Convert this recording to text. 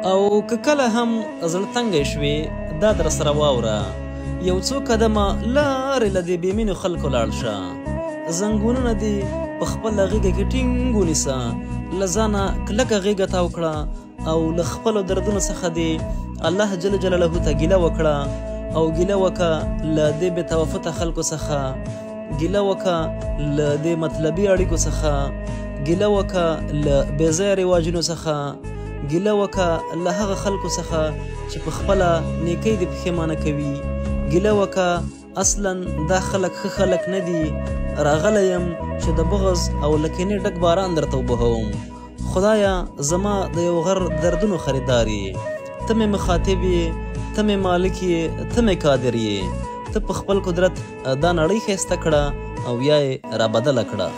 او که کله هم زړه تنګی شوې دا در سره واوره، یو څو قدمه لارې له دې بېمینو خلکو لاړ شه. زنګونونه دې په خپله غېږه کې ټینګ ونیسه، له ځانه کلکه غېږه تاو کړه او له خپلو دردونو څخه دې الله جل جلاله ته ګیله وکړه او ګیله وکړه له دې بې توافته خلکو څخه، ګیله وکړه له دې مطلبي اړیکو څخه، ګیله وکړه له بې ځایه رواجونو څخه، ګیله وکړه له هغه خلکو څخه چې په خپله نیکۍ دې پښیمانه کوي، ګیله وکړه اصلا دا خلک ښه خلک نه دي، راغلی یم چې د بغض او له کینې ډک باران درته وبهوم. خدایه زما د یو غر دردونو خریدار یې، ته مې مخاطب یې، ته مې مالک یې، ته مې قادر یې، ته په خپل قدرت دا نړۍ ښایسته کړه او یا یې رابدله کړه.